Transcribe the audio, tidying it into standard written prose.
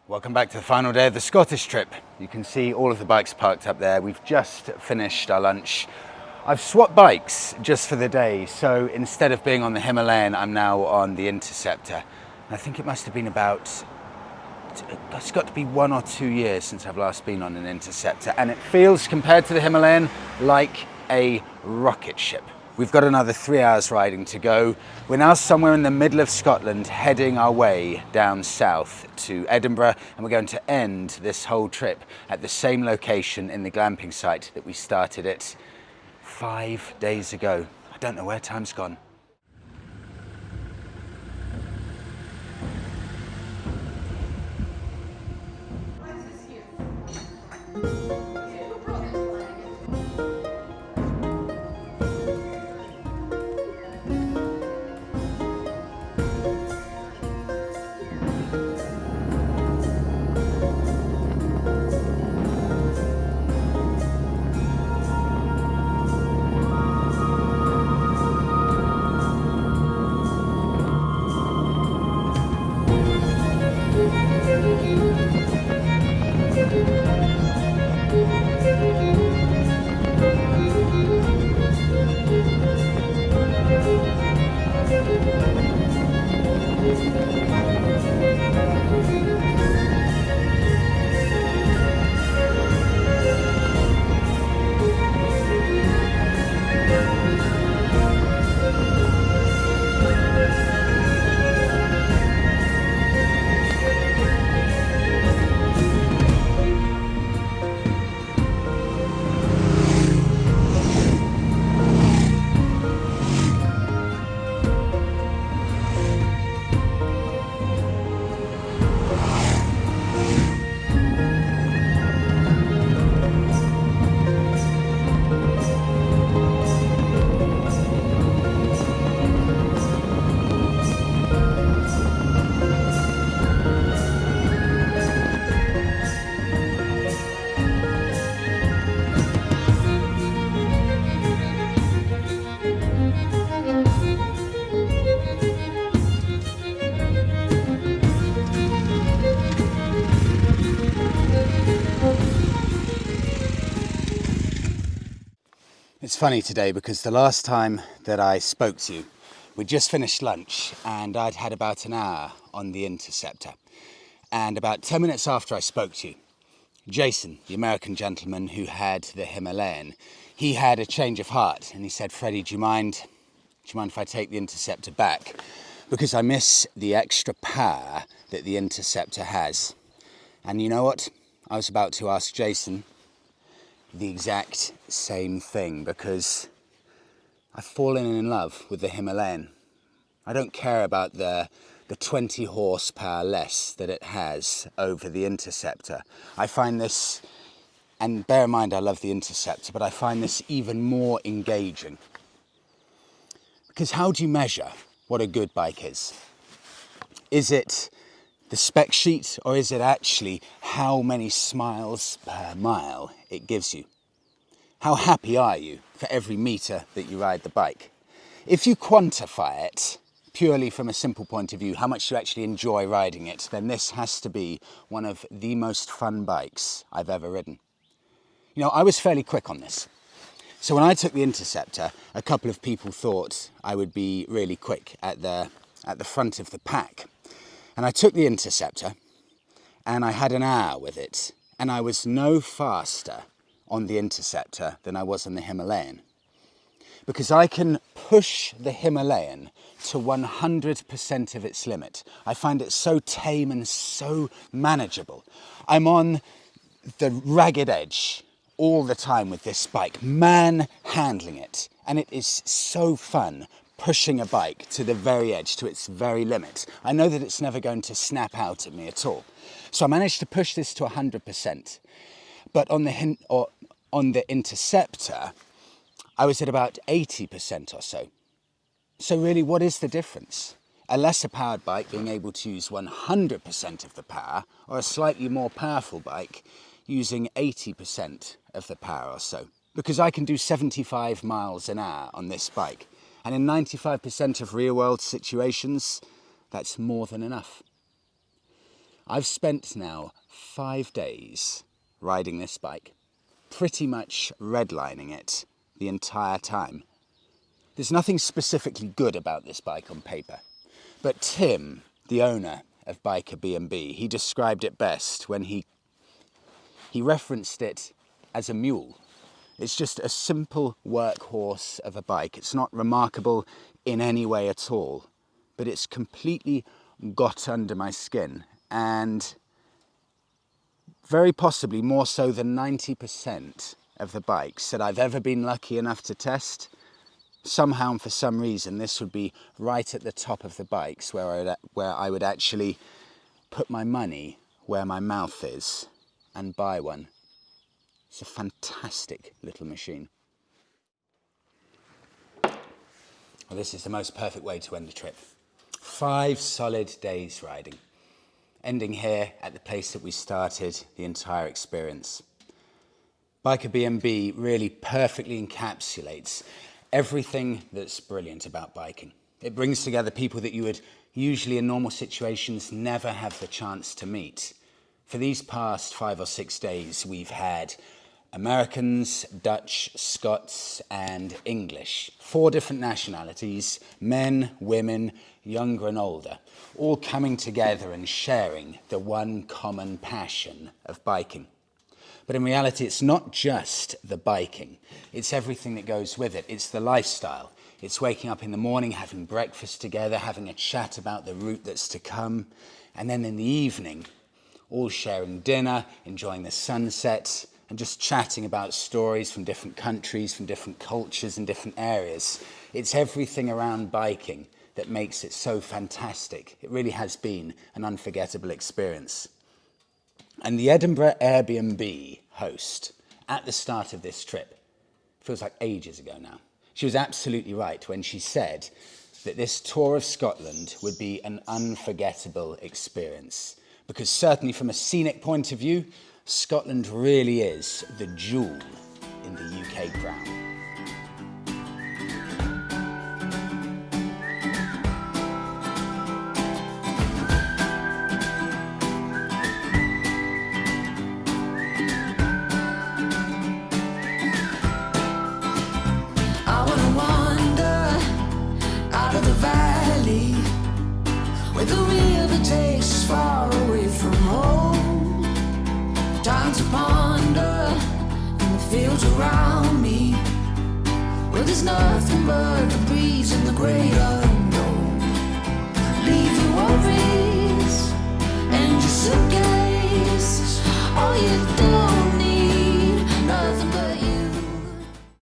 Welcome back to the final day of the Scottish trip. You can see all of the bikes parked up there. We've just finished our lunch. I've swapped bikes just for the day, so instead of being on the Himalayan, I'm now on the Interceptor. I think it must have been it's got to be 1 or 2 years since I've last been on an Interceptor, and it feels, compared to the Himalayan, like a rocket ship. We've got another 3 hours riding to go. We're now somewhere in the middle of Scotland, heading our way down south to Edinburgh, and we're going to end this whole trip at the same location in the glamping site that we started it 5 days ago. I don't know where time's gone. It's funny today because the last time that I spoke to you, we'd just finished lunch and I'd had about an hour on the Interceptor. And about 10 minutes after I spoke to you, Jason, the American gentleman who had the Himalayan, he had a change of heart and he said, "Freddie, do you mind if I take the Interceptor back? Because I miss the extra power that the Interceptor has." And you know what? I was about to ask Jason the exact same thing, because I've fallen in love with the Himalayan. I don't care about the 20 horsepower less that it has over the Interceptor. I find this, and bear in mind I love the Interceptor, but I find this even more engaging. Because how do you measure what a good bike is? Is it the spec sheet, or is it actually how many smiles per mile it gives you? How happy are you for every metre that you ride the bike? If you quantify it purely from a simple point of view, how much you actually enjoy riding it, then this has to be one of the most fun bikes I've ever ridden. You know, I was fairly quick on this. So when I took the Interceptor, a couple of people thought I would be really quick at the front of the pack. And I took the Interceptor and I had an hour with it, and I was no faster on the Interceptor than I was on the Himalayan. Because I can push the Himalayan to 100% of its limit. I find it so tame and so manageable. I'm on the ragged edge all the time with this bike, manhandling it. And it is so fun pushing a bike to the very edge, to its very limit. I know that it's never going to snap out at me at all. So I managed to push this to 100%. But on the Interceptor, I was at about 80% or so. So really, what is the difference? A lesser powered bike being able to use 100% of the power, or a slightly more powerful bike using 80% of the power or so? Because I can do 75 miles an hour on this bike. And in 95% of real world situations, that's more than enough. I've spent now 5 days riding this bike, pretty much redlining it the entire time. There's nothing specifically good about this bike on paper, but Tim, the owner of Biker B&B, he described it best when he referenced it as a mule. It's just a simple workhorse of a bike. It's not remarkable in any way at all, but it's completely got under my skin, and very possibly more so than 90% of the bikes that I've ever been lucky enough to test, somehow and for some reason this would be right at the top of the bikes where I would actually put my money where my mouth is and buy one. It's a fantastic little machine. Well, this is the most perfect way to end the trip. 5 solid days riding, ending here at the place that we started the entire experience. Biker B&B really perfectly encapsulates everything that's brilliant about biking. It brings together people that you would usually in normal situations never have the chance to meet. For these past 5 or 6 days, we've had Americans, Dutch, Scots, and English. 4 different nationalities, men, women, younger and older, all coming together and sharing the one common passion of biking. But in reality, it's not just the biking. It's everything that goes with it. It's the lifestyle. It's waking up in the morning, having breakfast together, having a chat about the route that's to come, and then in the evening, all sharing dinner, enjoying the sunset, and just chatting about stories from different countries, from different cultures and different areas. It's everything around biking that makes it so fantastic. It really has been an unforgettable experience. And the Edinburgh Airbnb host at the start of this trip, feels like ages ago now, she was absolutely right when she said that this tour of Scotland would be an unforgettable experience. Because certainly from a scenic point of view, Scotland really is the jewel in the UK crown. I wanna wander out of the valley where the river takes us far away from home. Time to ponder in the fields around me, where there's nothing but the breeze and the great unknown. Leave your worries